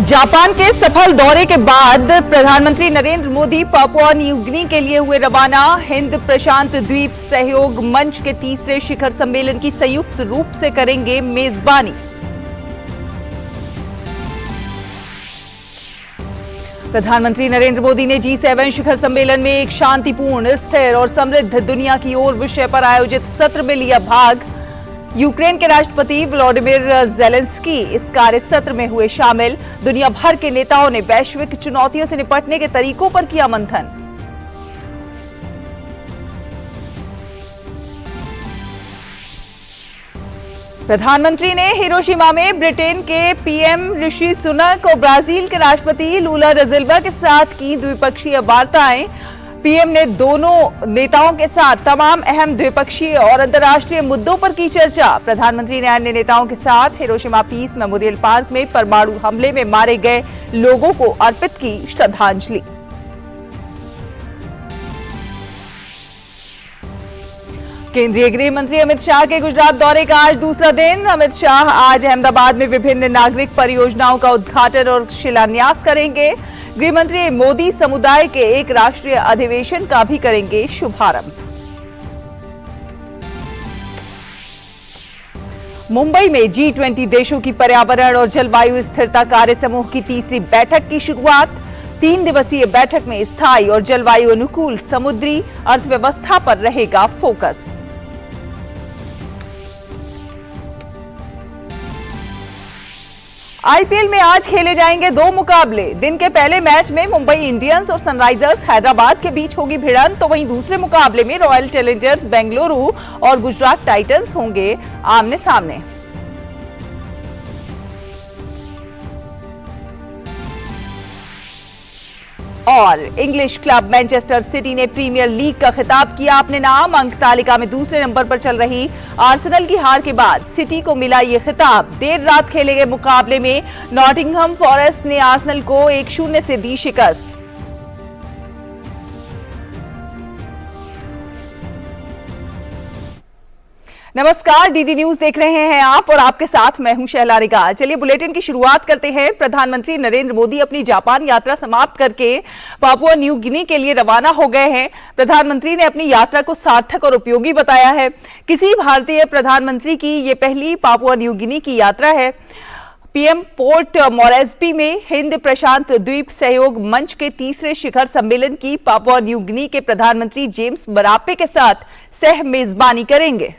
Japan के सफल दौरे के बाद प्रधानमंत्री नरेंद्र मोदी पापुआ न्यू गिनी के लिए हुए रवाना। हिंद प्रशांत द्वीप सहयोग मंच के तीसरे शिखर सम्मेलन की संयुक्त रूप से करेंगे मेजबानी। प्रधानमंत्री नरेंद्र मोदी ने G7 शिखर सम्मेलन में एक शांतिपूर्ण, स्थिर और समृद्ध दुनिया की ओर विषय पर आयोजित सत्र में लिया भाग। यूक्रेन के राष्ट्रपति व्लादिमीर ज़ेलेंस्की इस कार्य सत्र में हुए शामिल। दुनिया भर के नेताओं ने वैश्विक चुनौतियों से निपटने के तरीकों पर किया मंथन। प्रधानमंत्री ने हिरोशिमा में ब्रिटेन के पीएम ऋषि सुनक और ब्राजील के राष्ट्रपति लूला दा सिल्वा के साथ की द्विपक्षीय वार्ताएं। पीएम ने दोनों नेताओं के साथ तमाम अहम द्विपक्षीय और अंतर्राष्ट्रीय मुद्दों पर की चर्चा। प्रधानमंत्री ने अन्य नेताओं के साथ हिरोशिमा पीस मेमोरियल पार्क में परमाणु हमले में मारे गए लोगों को अर्पित की श्रद्धांजलि। केंद्रीय गृह मंत्री अमित शाह के गुजरात दौरे का आज दूसरा दिन। अमित शाह आज अहमदाबाद में विभिन्न नागरिक परियोजनाओं का उद्घाटन और शिलान्यास करेंगे। गृह मंत्री मोदी समुदाय के एक राष्ट्रीय अधिवेशन का भी करेंगे शुभारंभ। मुंबई में G20 देशों की पर्यावरण और जलवायु स्थिरता कार्य समूह की तीसरी बैठक की शुरुआत। 3 दिवसीय बैठक में स्थायी और जलवायु अनुकूल समुद्री अर्थव्यवस्था पर रहेगा फोकस। आईपीएल में आज खेले जाएंगे 2 मुकाबले। दिन के पहले मैच में मुंबई इंडियंस और सनराइजर्स हैदराबाद के बीच होगी भिड़ंत, तो वहीं दूसरे मुकाबले में रॉयल चैलेंजर्स बेंगलुरु और गुजरात टाइटंस होंगे आमने सामने। और इंग्लिश क्लब मैनचेस्टर सिटी ने प्रीमियर लीग का खिताब किया अपने नाम। अंक तालिका में दूसरे नंबर पर चल रही आर्सेनल की हार के बाद सिटी को मिला ये खिताब। देर रात खेले गए मुकाबले में नॉटिंघम फॉरेस्ट ने आर्सेनल को 1-0 से दी शिकस्त। नमस्कार, डीडी न्यूज देख रहे हैं आप और आपके साथ मैं हूं शैला रिगाल। चलिए बुलेटिन की शुरुआत करते हैं। प्रधानमंत्री नरेंद्र मोदी अपनी जापान यात्रा समाप्त करके पापुआ न्यू गिनी के लिए रवाना हो गए हैं। प्रधानमंत्री ने अपनी यात्रा को सार्थक और उपयोगी बताया है। किसी भारतीय प्रधानमंत्री की ये पहली पापुआ न्यू गिनी की यात्रा है। पीएम पोर्ट मोरेस्बी में हिंद प्रशांत द्वीप सहयोग मंच के तीसरे शिखर सम्मेलन की पापुआ न्यू गिनी के प्रधानमंत्री जेम्स मरापे के साथ सह मेजबानी करेंगे।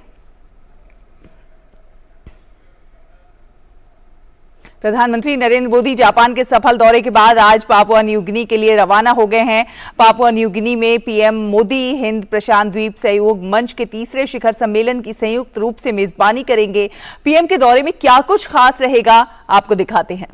प्रधानमंत्री नरेंद्र मोदी जापान के सफल दौरे के बाद आज पापुआ न्यू गिनी के लिए रवाना हो गए हैं। पापुआ न्यू गिनी में पीएम मोदी हिंद प्रशांत द्वीप सहयोग मंच के तीसरे शिखर सम्मेलन की संयुक्त रूप से मेजबानी करेंगे। पीएम के दौरे में क्या कुछ खास रहेगा, आपको दिखाते हैं।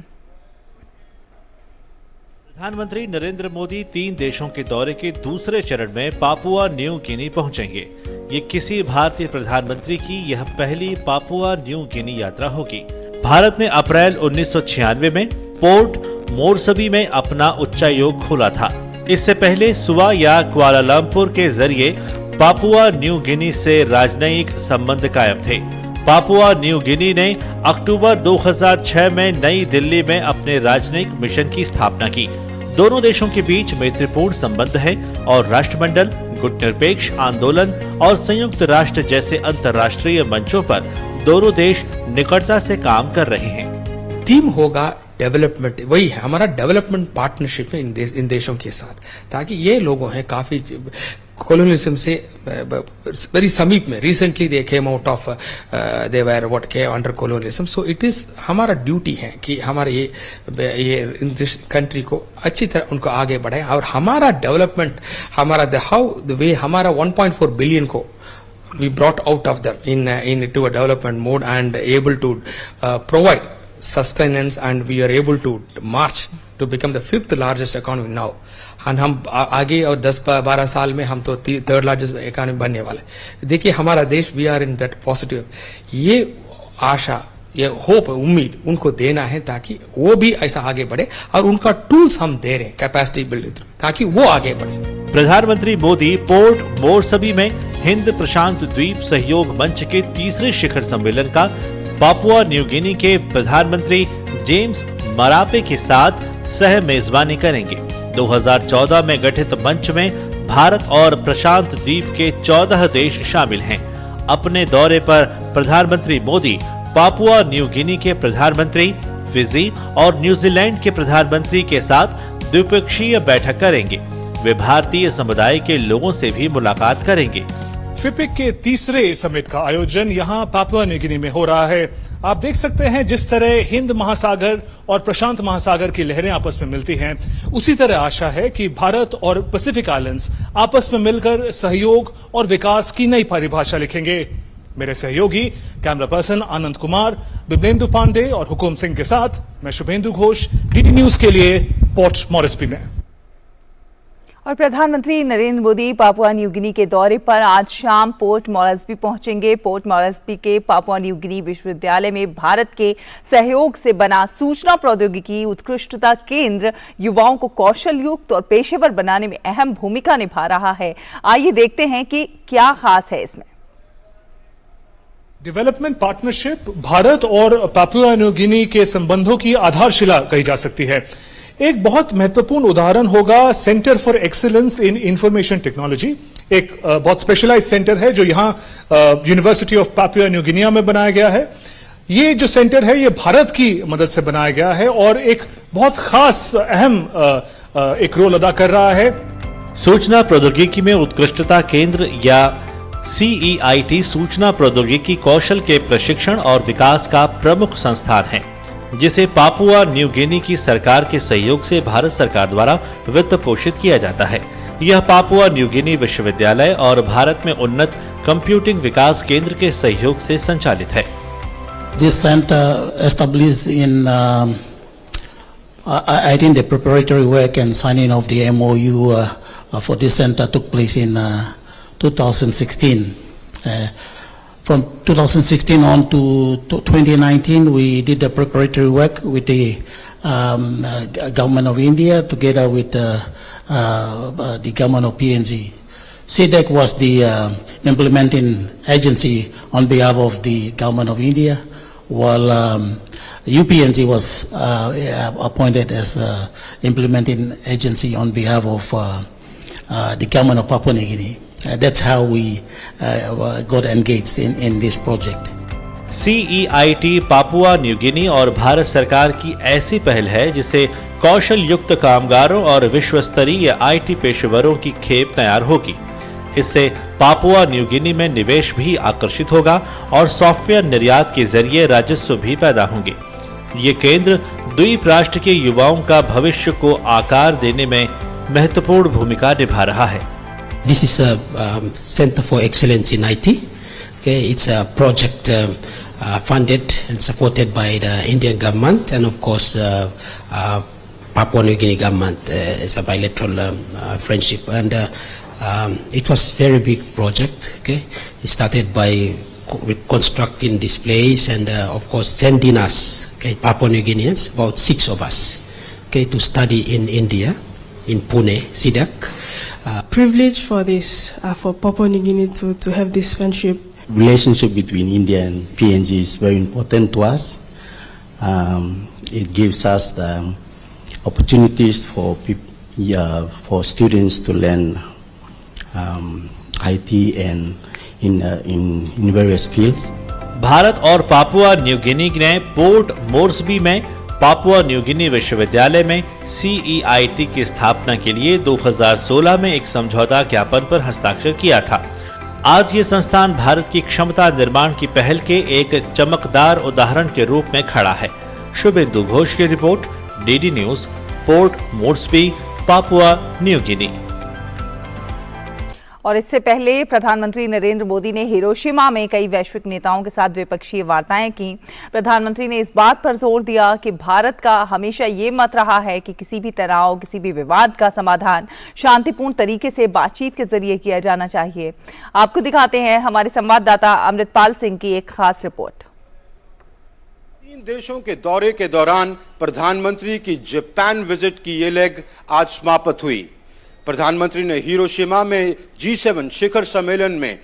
प्रधानमंत्री नरेंद्र मोदी 3 देशों के दौरे के दूसरे चरण में पापुआ न्यू गिनी पहुंचेंगे। ये किसी भारतीय प्रधानमंत्री की यह पहली पापुआ न्यू गिनी यात्रा होगी। भारत ने अप्रैल 1996 में पोर्ट मोरसबी में अपना उच्चायोग खोला था। इससे पहले सुवा या कुआलालंपुर के जरिए पापुआ न्यू गिनी से राजनयिक संबंध कायम थे। पापुआ न्यू गिनी ने अक्टूबर 2006 में नई दिल्ली में अपने राजनयिक मिशन की स्थापना की। दोनों देशों के बीच मैत्रीपूर्ण संबंध है और राष्ट्रमंडल, गुटनिरपेक्ष आंदोलन और संयुक्त राष्ट्र जैसे अंतर्राष्ट्रीय मंचों पर दोनों देश निकटता से काम कर रहे हैं। थीम होगा डेवलपमेंट, वही है हमारा डेवलपमेंट पार्टनरशिप में इन देशों के साथ, ताकि ये लोगों हैं काफी कोलोनियलिज्म से वेरी समीप में। Recently they came out of they were what के under colonialism. So it is हमारा ड्यूटी है कि हमारे ये इन दिस कंट्री को अच्छी तरह उनको आगे बढ़ाए और हमारा डेवलपमेंट, हमारा द वे हमारा 1.4 बिलियन को we brought out of them into a development mode and able to provide sustenance, and we are able to march to become the 5th largest economy now. and हम आगे और 10-12 साल में हम तो 3rd largest economy बनने वाले। देखिए हमारा देश, we are in that positive, ये आशा, ये होप, उम्मीद उनको देना है ताकि वो भी ऐसा आगे बढ़े, और उनका टूल्स हम दे रहे हैं कैपेसिटी बिल्डिंग ताकि वो आगे बढ़े। प्रधानमंत्री मोदी पोर्ट मोरसबी में हिंद प्रशांत द्वीप सहयोग मंच के तीसरे शिखर सम्मेलन का पापुआ न्यू गिनी के प्रधानमंत्री जेम्स मरापे के साथ सह मेजबानी करेंगे। 2014 में गठित मंच में भारत और प्रशांत द्वीप के 14 देश शामिल हैं। अपने दौरे पर प्रधानमंत्री मोदी पापुआ न्यू गिनी के प्रधानमंत्री, फिजी और न्यूजीलैंड के प्रधानमंत्री के साथ द्विपक्षीय बैठक करेंगे। वे भारतीय समुदाय के लोगों से भी मुलाकात करेंगे। फिपिक के तीसरे समिट का आयोजन यहां पापुआ न्यू गिनी में हो रहा है। आप देख सकते हैं जिस तरह हिंद महासागर और प्रशांत महासागर की लहरें आपस में मिलती हैं, उसी तरह आशा है कि भारत और पैसिफिक आइलैंड्स आपस में मिलकर सहयोग और विकास की नई परिभाषा लिखेंगे। मेरे सहयोगी कैमरा पर्सन आनंद कुमार, बिमलेंदु पांडे और हुकुम सिंह के साथ मैं शुभेंदु घोष, डीडी न्यूज के लिए पोर्ट मॉरिसबी में। और प्रधानमंत्री नरेंद्र मोदी पापुआ न्यू गिनी के दौरे पर आज शाम पोर्ट मॉरिसबी पहुंचेंगे। पोर्ट मॉरिसबी के पापुआ न्यू गिनी विश्वविद्यालय में भारत के सहयोग से बना सूचना प्रौद्योगिकी उत्कृष्टता केंद्र युवाओं को कौशल युक्त और पेशेवर बनाने में अहम भूमिका निभा रहा है। आइए देखते हैं कि क्या खास है इसमें। डेवलपमेंट पार्टनरशिप भारत और पापुआ न्यू गिनी के संबंधों की आधारशिला कही जा सकती है। एक बहुत महत्वपूर्ण उदाहरण होगा centre for excellence in information technology. एक बहुत स्पेशलाइज्ड सेंटर है जो यहाँ university of Papua new Guinea में बनाया गया है। ये जो सेंटर है ये भारत की मदद से बनाया गया है और एक बहुत खास अहम एक रोल अदा कर रहा है। सूचना प्रौद्योगिकी में उत्कृष्टता केंद्र या CEIT सूचना प्रौद्योगिकी कौशल के प्रशिक्षण और विकास का प्रमुख संस्थान है, जिसे पापुआ न्यू गिनी की सरकार के सहयोग से भारत सरकार द्वारा वित्त पोषित किया जाता है। यह पापुआ न्यू गिनी विश्वविद्यालय और भारत में उन्नत कंप्यूटिंग विकास केंद्र के सहयोग से संचालित है। This center established in I think the preparatory work and signing of the MOU for this center took place in 2016. From 2016 on to 2019, we did the preparatory work with the government of India together with the government of PNG. CDEC was the implementing agency on behalf of the government of India, while UPNG was appointed as implementing agency on behalf of the government of Papua New Guinea. That's how we got engaged in this project. CEIT Papua New Guinea और भारत सरकार की ऐसी पहल है जिससे कौशल युक्त कामगारों और विश्व स्तरीय IT पेशेवरों की खेप तैयार होगी। इससे पापुआ न्यू गिनी में निवेश भी आकर्षित होगा और सॉफ्टवेयर निर्यात के जरिए राजस्व भी पैदा होंगे। ये केंद्र द्वीप राष्ट्र के युवाओं का भविष्य को आकार देने में महत्वपूर्ण भूमिका निभा रहा है। This is a Center for Excellence in IT. Okay, it's a project funded and supported by the Indian government and of course Papua New Guinea government. It's a bilateral friendship and it was very big project. Okay, it started by constructing this place and of course sending us, okay, Papua New Guineans, about 6 of us, okay, to study in India, in Pune, SIDAC. Privilege for this, for Papua New Guinea to have this friendship. Relationship between India and PNG is very important to us. It gives us the opportunities for students to learn IT and in various fields. Bharat और Papua New गिनी ने port मोर्सबी में Papua New गिनी विश्वविद्यालय में CEIT की स्थापना के लिए 2016 में एक समझौता ज्ञापन पर हस्ताक्षर किया था। आज ये संस्थान भारत की क्षमता निर्माण की पहल के एक चमकदार उदाहरण के रूप में खड़ा है। शुभेंदु घोष की रिपोर्ट, DD news, Port Moresby, Papua New Guinea. और इससे पहले प्रधानमंत्री नरेंद्र मोदी ने हिरोशिमा में कई वैश्विक नेताओं के साथ द्विपक्षीय वार्ताएं की। प्रधानमंत्री ने इस बात पर जोर दिया कि भारत का हमेशा ये मत रहा है कि किसी भी तनाव, किसी भी विवाद का समाधान शांतिपूर्ण तरीके से बातचीत के जरिए किया जाना चाहिए। आपको दिखाते हैं हमारे संवाददाता अमृतपाल सिंह की एक खास रिपोर्ट। 3 देशों के दौरे के दौरान प्रधानमंत्री की जापान विजिट की ये लेग आज समाप्त हुई। प्रधानमंत्री ने हिरोशिमा में G7 शिखर सम्मेलन में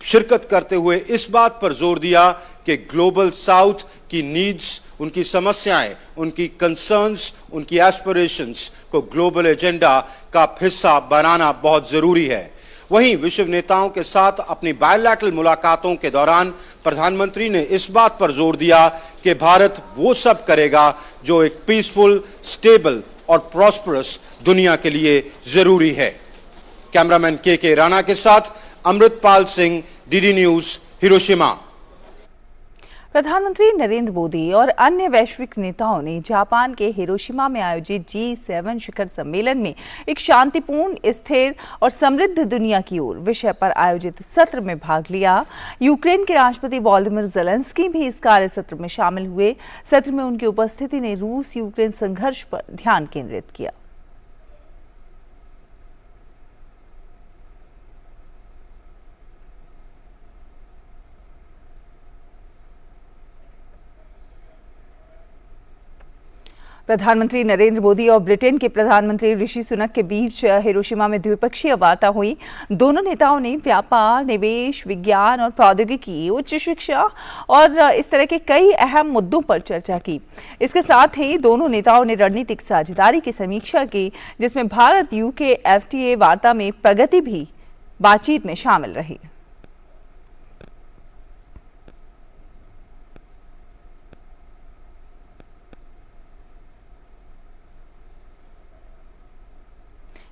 शिरकत करते हुए इस बात पर जोर दिया कि ग्लोबल साउथ की नीड्स उनकी समस्याएं, उनकी कंसर्न्स, उनकी एस्पिरेशंस को ग्लोबल एजेंडा का हिस्सा बनाना बहुत जरूरी है। वहीं विश्व नेताओं के साथ अपनी बायलैटरल मुलाकातों के दौरान प्रधानमंत्री ने इस बात पर जोर दिया कि भारत वो सब करेगा जो एक पीसफुल, स्टेबल और प्रॉस्परस दुनिया के लिए जरूरी है। कैमरामैन के राणा के साथ Amritpal Singh, DD news, Hiroshima. प्रधानमंत्री नरेंद्र मोदी और अन्य वैश्विक नेताओं ने जापान के हिरोशिमा में आयोजित G7 शिखर सम्मेलन में एक शांतिपूर्ण, स्थिर और समृद्ध दुनिया की ओर विषय पर आयोजित सत्र में भाग लिया। यूक्रेन के राष्ट्रपति वोलोदिमीर ज़ेलेंस्की भी इस कार्य सत्र में शामिल हुए। सत्र में उनकी उपस्थिति ने रूस यूक्रेन संघर्ष पर ध्यान केंद्रित किया। प्रधानमंत्री नरेंद्र मोदी और ब्रिटेन के प्रधानमंत्री ऋषि सुनक के बीच हिरोशिमा में द्विपक्षीय वार्ता हुई। दोनों नेताओं ने व्यापार, निवेश, विज्ञान और प्रौद्योगिकी, उच्च शिक्षा और इस तरह के कई अहम मुद्दों पर चर्चा की। इसके साथ ही दोनों नेताओं ने रणनीतिक साझेदारी की समीक्षा की, जिसमें भारत यूके FTA वार्ता में प्रगति भी बातचीत में शामिल रही।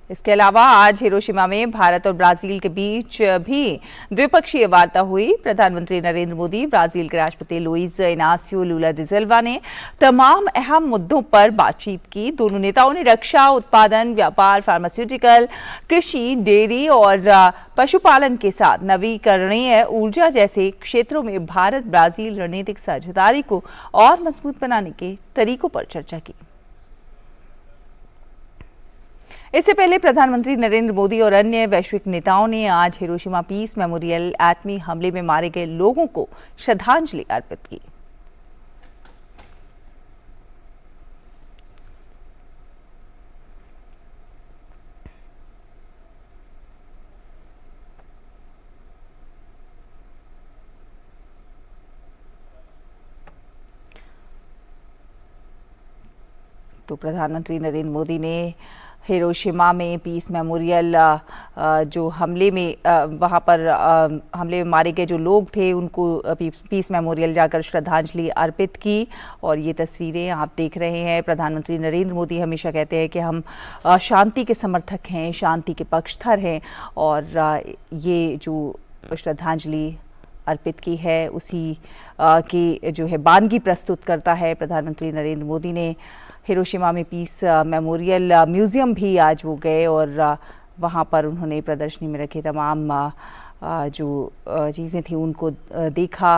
इसके अलावा आज हिरोशिमा में भारत और ब्राजील के बीच भी द्विपक्षीय वार्ता हुई। प्रधानमंत्री नरेंद्र मोदी, ब्राजील के राष्ट्रपति लुइज इनासियो लुला डी सिल्वा ने तमाम अहम मुद्दों पर बातचीत की। दोनों नेताओं ने रक्षा उत्पादन, व्यापार, फार्मास्यूटिकल, कृषि, डेयरी और पशुपालन के साथ नवीकरणीय ऊर्जा जैसे क्षेत्रों में भारत ब्राजील रणनीतिक साझेदारी को और मजबूत बनाने के तरीकों पर चर्चा की। इससे पहले प्रधानमंत्री नरेंद्र मोदी और अन्य वैश्विक नेताओं ने आज हिरोशिमा पीस मेमोरियल एटमी हमले में मारे गए लोगों को श्रद्धांजलि अर्पित की। तो प्रधानमंत्री नरेंद्र मोदी ने हिरोशिमा में पीस मेमोरियल जो हमले में वहाँ पर हमले में मारे गए जो लोग थे उनको पीस मेमोरियल जाकर श्रद्धांजलि अर्पित की। और ये तस्वीरें आप देख रहे हैं। प्रधानमंत्री नरेंद्र मोदी हमेशा कहते हैं कि हम शांति के समर्थक हैं, शांति के पक्षधर हैं, और ये जो श्रद्धांजलि अर्पित की है उसी की जो है बानगी प्रस्तुत करता है। प्रधानमंत्री नरेंद्र मोदी ने हिरोशिमा में पीस मेमोरियल म्यूज़ियम भी आज वो गए और वहाँ पर उन्होंने प्रदर्शनी में रखे तमाम जो चीज़ें थी उनको देखा,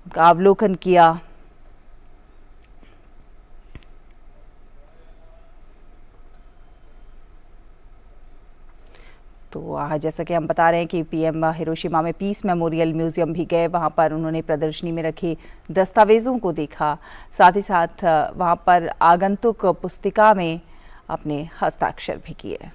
उनका अवलोकन किया। तो जैसा कि हम बता रहे हैं कि पीएम हिरोशिमा में पीस मेमोरियल म्यूज़ियम भी गए। वहाँ पर उन्होंने प्रदर्शनी में रखे दस्तावेज़ों को देखा, साथ ही साथ वहाँ पर आगंतुक पुस्तिका में अपने हस्ताक्षर भी किए।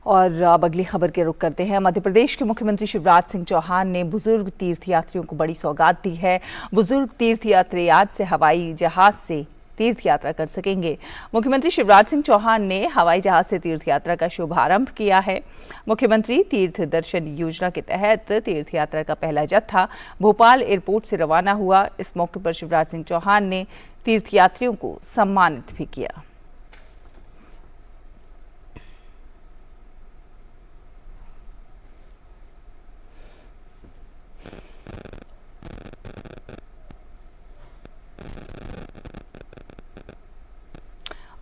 और अब अगली खबर के रुख करते हैं। मध्य प्रदेश के मुख्यमंत्री शिवराज सिंह चौहान ने बुजुर्ग तीर्थयात्रियों को बड़ी सौगात दी है। बुजुर्ग तीर्थयात्री आज से हवाई जहाज से तीर्थ यात्रा कर सकेंगे। मुख्यमंत्री शिवराज सिंह चौहान ने हवाई जहाज से तीर्थ यात्रा का शुभारंभ किया है। मुख्यमंत्री तीर्थ दर्शन योजना के तहत तीर्थ यात्रा का पहला जत्था भोपाल एयरपोर्ट से रवाना हुआ। इस मौके पर शिवराज सिंह चौहान ने तीर्थयात्रियों को सम्मानित भी किया।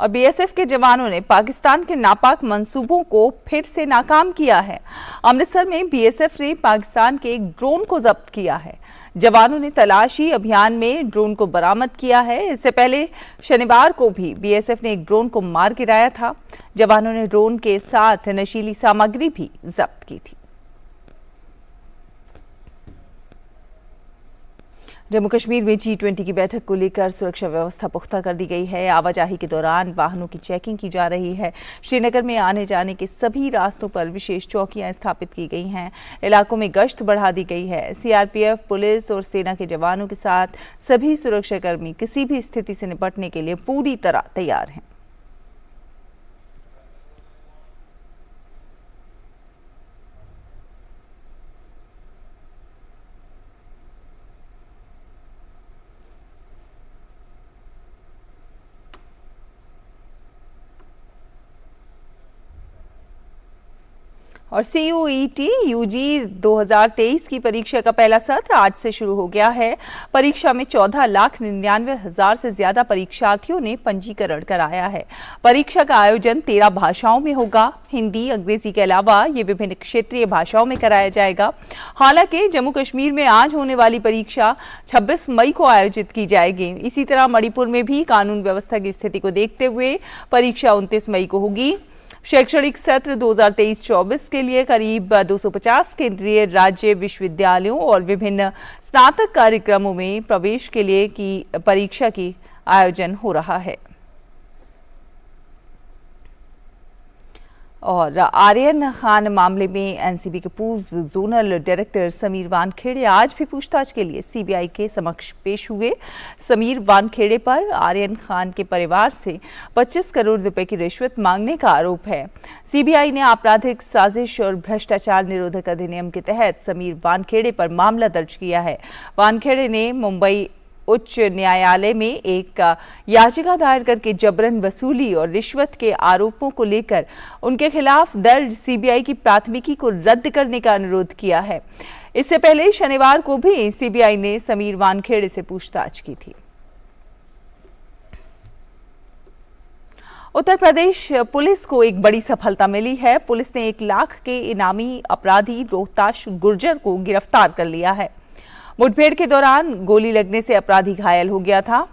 और बीएसएफ के जवानों ने पाकिस्तान के नापाक मंसूबों को फिर से नाकाम किया है। अमृतसर में बीएसएफ ने पाकिस्तान के एक ड्रोन को जब्त किया है। जवानों ने तलाशी अभियान में ड्रोन को बरामद किया है। इससे पहले शनिवार को भी बीएसएफ ने एक ड्रोन को मार गिराया था। जवानों ने ड्रोन के साथ नशीली सामग्री भी जब्त की थी। जम्मू कश्मीर में G20 की बैठक को लेकर सुरक्षा व्यवस्था पुख्ता कर दी गई है। आवाजाही के दौरान वाहनों की चेकिंग की जा रही है। श्रीनगर में आने जाने के सभी रास्तों पर विशेष चौकियां स्थापित की गई हैं। इलाकों में गश्त बढ़ा दी गई है। CRPF, पुलिस और सेना के जवानों के साथ सभी सुरक्षाकर्मी किसी भी स्थिति से निपटने के लिए पूरी तरह तैयार हैं। और CUET UG 2023 की परीक्षा का पहला सत्र आज से शुरू हो गया है। परीक्षा में 14,99,000 से ज्यादा परीक्षार्थियों ने पंजीकरण कराया है। परीक्षा का आयोजन 13 भाषाओं में होगा। हिंदी, अंग्रेजी के अलावा ये विभिन्न क्षेत्रीय भाषाओं में कराया जाएगा। हालांकि जम्मू कश्मीर में आज होने वाली परीक्षा 26 मई को आयोजित की जाएगी। इसी तरह मणिपुर में भी कानून व्यवस्था की स्थिति को देखते हुए परीक्षा 29 मई को होगी। शैक्षणिक सत्र 2023-24 के लिए करीब 250 केंद्रीय राज्य विश्वविद्यालयों और विभिन्न स्नातक कार्यक्रमों में प्रवेश के लिए की परीक्षा की आयोजन हो रहा है। और आर्यन खान मामले में एनसीबी के पूर्व जोनल डायरेक्टर समीर वानखेड़े आज भी पूछताछ के लिए सीबीआई के समक्ष पेश हुए। समीर वानखेड़े पर आर्यन खान के परिवार से 25 करोड़ रुपए की रिश्वत मांगने का आरोप है। सीबीआई ने आपराधिक साजिश और भ्रष्टाचार निरोधक अधिनियम के तहत समीर वानखेड़े पर मामला दर्ज किया है। वानखेड़े ने मुंबई उच्च न्यायालय में एक याचिका दायर करके जबरन वसूली और रिश्वत के आरोपों को लेकर उनके खिलाफ दर्ज सीबीआई की प्राथमिकी को रद्द करने का अनुरोध किया है। इससे पहले शनिवार को भी सीबीआई ने समीर वानखेड़े से पूछताछ की थी। उत्तर प्रदेश पुलिस को एक बड़ी सफलता मिली है। पुलिस ने 1 लाख के इनामी अपराधी रोहताश गुर्जर को गिरफ्तार कर लिया है। मुठभेड़ के दौरान गोली लगने से अपराधी घायल हो गया था।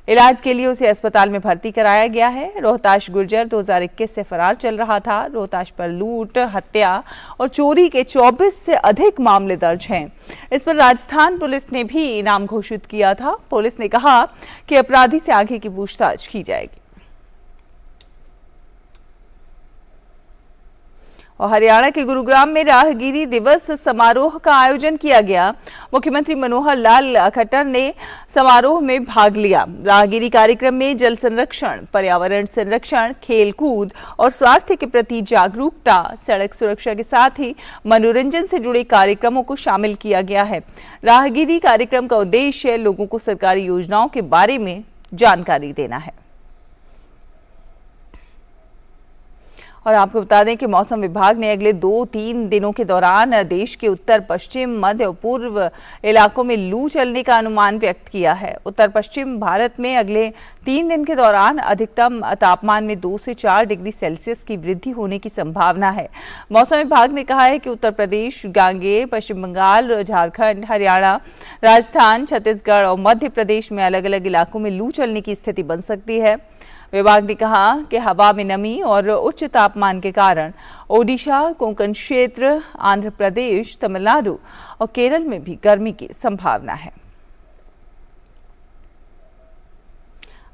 इलाज के लिए उसे अस्पताल में भर्ती कराया गया है। रोहताश गुर्जर 2021 से फरार चल रहा था। रोहताश पर लूट, हत्या और चोरी के 24 से अधिक मामले दर्ज हैं। इस पर राजस्थान पुलिस ने भी इनाम घोषित किया था। पुलिस ने कहा कि अपराधी से आगे की पूछताछ की जाएगी। और हरियाणा के गुरुग्राम में राहगिरी दिवस समारोह का आयोजन किया गया। मुख्यमंत्री मनोहर लाल खट्टर ने समारोह में भाग लिया। राहगिरी कार्यक्रम में जल संरक्षण, पर्यावरण संरक्षण, खेल कूद और स्वास्थ्य के प्रति जागरूकता, सड़क सुरक्षा के साथ ही मनोरंजन से जुड़े कार्यक्रमों को शामिल किया गया है। राहगिरी कार्यक्रम का उद्देश्य लोगों को सरकारी योजनाओं के बारे में जानकारी देना है। और आपको बता दें कि मौसम विभाग ने अगले 2-3 दिनों के दौरान देश के उत्तर पश्चिम, मध्य और पूर्व इलाकों में लू चलने का अनुमान व्यक्त किया है। उत्तर पश्चिम भारत में अगले 3 दिन के दौरान अधिकतम तापमान में 2 से 4 डिग्री सेल्सियस की वृद्धि होने की संभावना है। मौसम विभाग ने कहा है कि उत्तर प्रदेश, गांगेय, पश्चिम बंगाल, झारखंड, हरियाणा, राजस्थान, छत्तीसगढ़ और मध्य प्रदेश में अलग अलग इलाकों में लू चलने की स्थिति बन सकती है। विभाग ने कहा कि हवा में नमी और उच्च तापमान के कारण ओडिशा, कोंकण क्षेत्र, आंध्र प्रदेश, तमिलनाडु और केरल में भी गर्मी की संभावना है।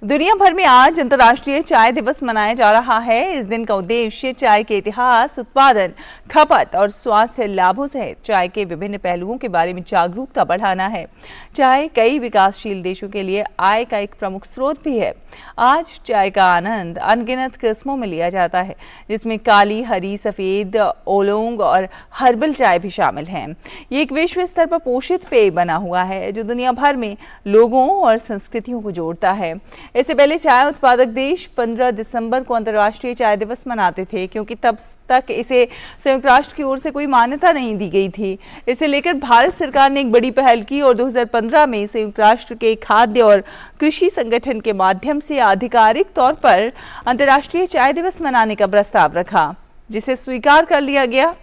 दुनिया भर में आज अंतर्राष्ट्रीय चाय दिवस मनाया जा रहा है। इस दिन का उद्देश्य चाय के इतिहास, उत्पादन, खपत और स्वास्थ्य लाभों सहित चाय के विभिन्न पहलुओं के बारे में जागरूकता बढ़ाना है। चाय कई विकासशील देशों के लिए आय का एक प्रमुख स्रोत भी है। आज चाय का आनंद अनगिनत किस्मों में लिया जाता है, जिसमें काली, हरी, सफेद, ओलोंग और हर्बल चाय भी शामिल हैं। ये एक विश्व स्तर पर पोषित पेय बना हुआ है जो दुनिया भर में लोगों और संस्कृतियों को जोड़ता है। इससे पहले चाय उत्पादक देश 15 दिसंबर को अंतर्राष्ट्रीय चाय दिवस मनाते थे, क्योंकि तब तक इसे संयुक्त राष्ट्र की ओर से कोई मान्यता नहीं दी गई थी। इसे लेकर भारत सरकार ने एक बड़ी पहल की और 2015 में संयुक्त राष्ट्र के खाद्य और कृषि संगठन के माध्यम से आधिकारिक तौर पर अंतर्राष्ट्रीय चाय दिवस मनाने का प्रस्ताव रखा, जिसे स्वीकार कर लिया गया।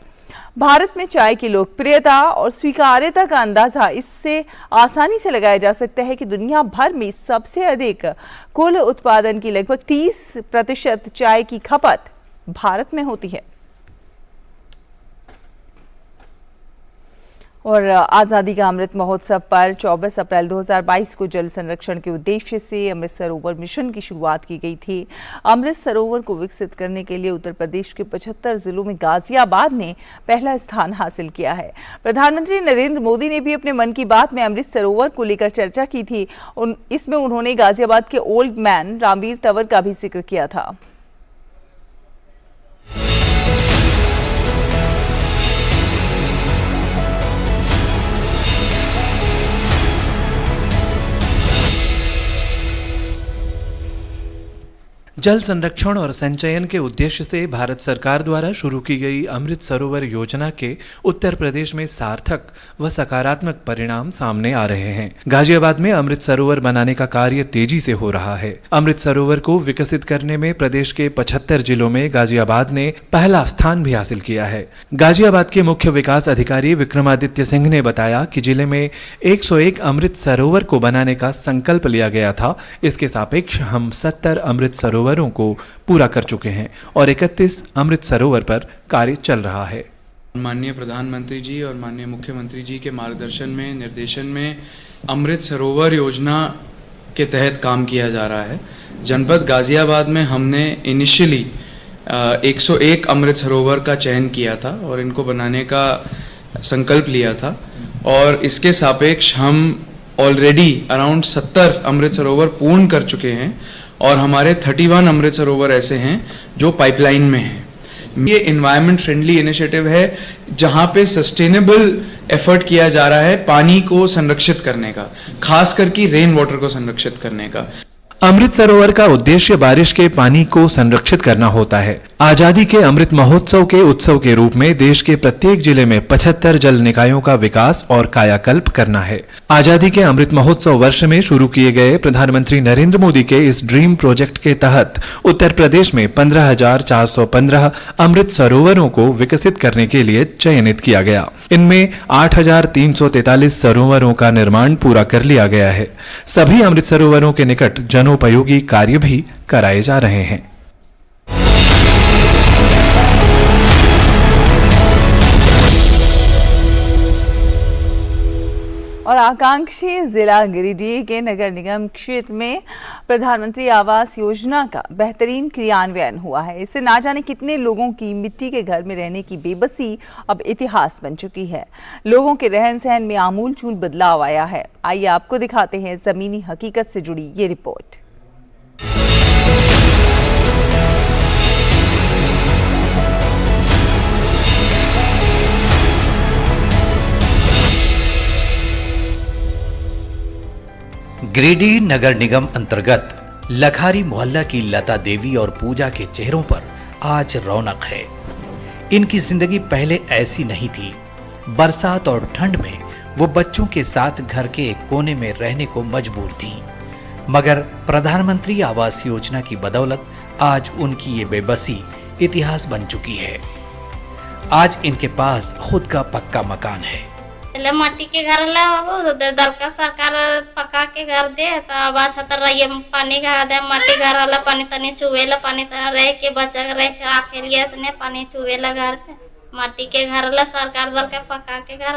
भारत में चाय की लोकप्रियता और स्वीकार्यता का अंदाजा इससे आसानी से लगाया जा सकता है कि दुनिया भर में सबसे अधिक कुल उत्पादन की लगभग 30% चाय की खपत भारत में होती है। और आज़ादी का अमृत महोत्सव पर 24 अप्रैल 2022 को जल संरक्षण के उद्देश्य से अमृत सरोवर मिशन की शुरुआत की गई थी। अमृत सरोवर को विकसित करने के लिए उत्तर प्रदेश के 75 जिलों में गाजियाबाद ने पहला स्थान हासिल किया है। प्रधानमंत्री नरेंद्र मोदी ने भी अपने मन की बात में अमृत सरोवर को लेकर चर्चा की थी। इसमें उन्होंने गाजियाबाद के ओल्ड मैन रामवीर तंवर का भी जिक्र किया था। जल संरक्षण और संचयन के उद्देश्य से भारत सरकार द्वारा शुरू की गई अमृत सरोवर योजना के उत्तर प्रदेश में सार्थक व सकारात्मक परिणाम सामने आ रहे हैं। गाजियाबाद में अमृत सरोवर बनाने का कार्य तेजी से हो रहा है। अमृत सरोवर को विकसित करने में प्रदेश के 75 जिलों में गाजियाबाद ने पहला स्थान भी हासिल किया है। गाजियाबाद के मुख्य विकास अधिकारी विक्रमादित्य सिंह ने बताया कि जिले में 101 अमृत सरोवर को बनाने का संकल्प लिया गया था। इसके सापेक्ष हम 70 अमृत सरोवरों को पूरा कर चुके हैं और 31 अमृत सरोवर पर कार्य चल रहा है। माननीय प्रधानमंत्री जी और माननीय मुख्यमंत्री जी के मार्गदर्शन में, निर्देशन में अमृत सरोवर योजना के तहत काम किया जा रहा है। जनपद गाजियाबाद में हमने इनिशियली 101 अमृत सरोवर का चयन किया था और इनको बनाने का संकल्प लिया था और इसके सापेक्ष हम ऑलरेडी अराउंड 70 अमृत सरोवर पूर्ण कर चुके हैं और हमारे 31 अमृत सरोवर ऐसे हैं जो पाइपलाइन में हैं। ये एनवायरनमेंट फ्रेंडली इनिशिएटिव है जहां पे सस्टेनेबल एफर्ट किया जा रहा है पानी को संरक्षित करने का, खास करके रेन वाटर को संरक्षित करने का। अमृत सरोवर का उद्देश्य बारिश के पानी को संरक्षित करना होता है। आजादी के अमृत महोत्सव के उत्सव के रूप में देश के प्रत्येक जिले में 75 जल निकायों का विकास और कायाकल्प करना है। आजादी के अमृत महोत्सव वर्ष में शुरू किए गए प्रधानमंत्री नरेंद्र मोदी के इस ड्रीम प्रोजेक्ट के तहत उत्तर प्रदेश में 15,415 अमृत सरोवरों को विकसित करने के लिए चयनित किया गया। इनमें 8,343 सरोवरों का निर्माण पूरा कर लिया गया है। सभी अमृत सरोवरों के निकट जनोपयोगी कार्य भी कराए जा रहे हैं। और आकांक्षी जिला गिरिडीह के नगर निगम क्षेत्र में प्रधानमंत्री आवास योजना का बेहतरीन क्रियान्वयन हुआ है। इससे ना जाने कितने लोगों की मिट्टी के घर में रहने की बेबसी अब इतिहास बन चुकी है। लोगों के रहन सहन में आमूलचूल बदलाव आया है। आइए आपको दिखाते हैं जमीनी हकीकत से जुड़ी ये रिपोर्ट। गिरिडीह नगर निगम अंतर्गत लखारी मोहल्ला की लता देवी और पूजा के चेहरों पर आज रौनक है। इनकी जिंदगी पहले ऐसी नहीं थी। बरसात और ठंड में वो बच्चों के साथ घर के एक कोने में रहने को मजबूर थीं। मगर प्रधानमंत्री आवास योजना की बदौलत आज उनकी ये बेबसी इतिहास बन चुकी है। आज इनके पास खुद का पक्का मकान है। माटी के घर ला दल का सरकार पका के घर दे तो आवाज रहिए पानी का दे माटी घर वाला पानी तनी चुवेला पानी रह के बचा रह के आखे लिए पानी चुवेला घर पे माटी के घर ला सरकार दल के पका के घर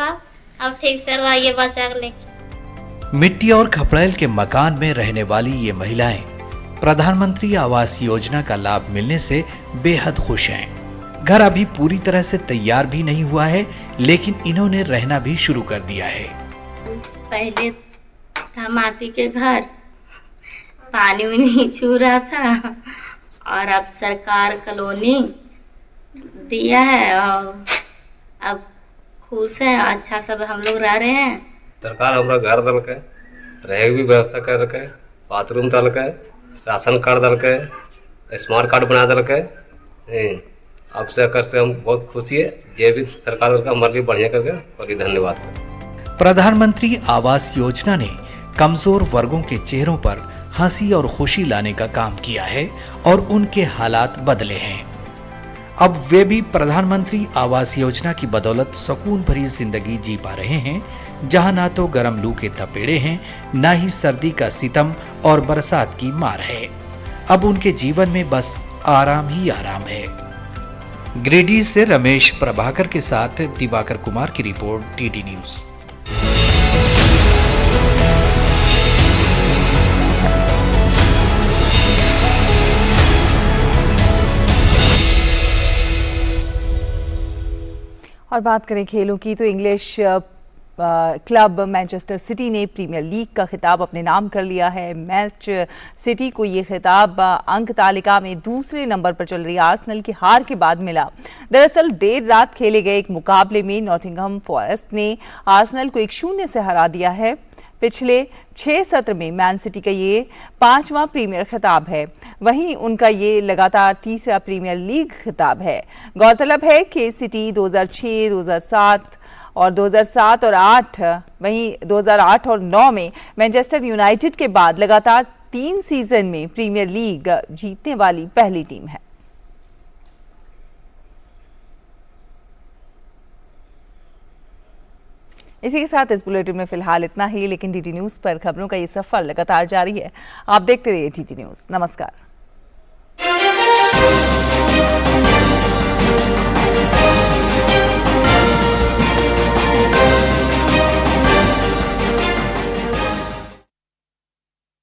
अब ठीक से रहिए बचा लेके। मिट्टी और खपड़ेल के मकान में रहने वाली ये महिलाएं प्रधानमंत्री आवास योजना का लाभ मिलने से बेहद खुश हैं। घर अभी पूरी तरह से तैयार भी नहीं हुआ है, लेकिन इन्होंने रहना भी शुरू कर दिया है। पहले था माटी के घर, पानी भी नहीं छू रहा था और अब सरकार कॉलोनी दिया है और अब खुश है। अच्छा सब हम लोग रह रहे हैं। सरकार हमारा घर दल के रहे भी व्यवस्था कर रखा है, बाथरूम दल के, राशन कार्ड दल के, स्मार्ट कार्ड बना दल के। अब से हम बहुत खुशी है। जे भी सरकार का मर्जी बढ़िया करके और धन्यवाद। प्रधानमंत्री आवास योजना ने कमजोर वर्गों के चेहरों पर हंसी और खुशी लाने का काम किया है और उनके हालात बदले हैं। अब वे भी प्रधानमंत्री आवास योजना की बदौलत सुकून भरी जिंदगी जी पा रहे हैं, जहां ना तो गर्म लू के थपेड़े हैं, ना ही सर्दी का सितम और बरसात की मार है। अब उनके जीवन में बस आराम ही आराम है। गिरिडीह से रमेश प्रभाकर के साथ दिवाकर कुमार की रिपोर्ट, टीटी न्यूज। और बात करें खेलों की तो इंग्लिश क्लब मैनचेस्टर सिटी ने प्रीमियर लीग का खिताब अपने नाम कर लिया है। मैच सिटी को ये खिताब अंक तालिका में दूसरे नंबर पर चल रही आर्सेनल की हार के बाद मिला। दरअसल देर रात खेले गए एक मुकाबले में नॉटिंघम फॉरेस्ट ने आर्सेनल को 1-0 से हरा दिया है। पिछले 6 सत्र में मैन सिटी का ये 5वां प्रीमियर खिताब है, वहीं उनका ये लगातार तीसरा प्रीमियर लीग खिताब है। गौरतलब है कि सिटी 2006, 2007 और 2007 और 8 वहीं 2008 और 9 में मैनचेस्टर यूनाइटेड के बाद लगातार 3 सीजन में प्रीमियर लीग जीतने वाली पहली टीम है। इसी के साथ इस बुलेटिन में फिलहाल इतना ही, लेकिन डीडी न्यूज पर खबरों का ये सफर लगातार जारी है। आप देखते रहिए डीडी न्यूज। नमस्कार।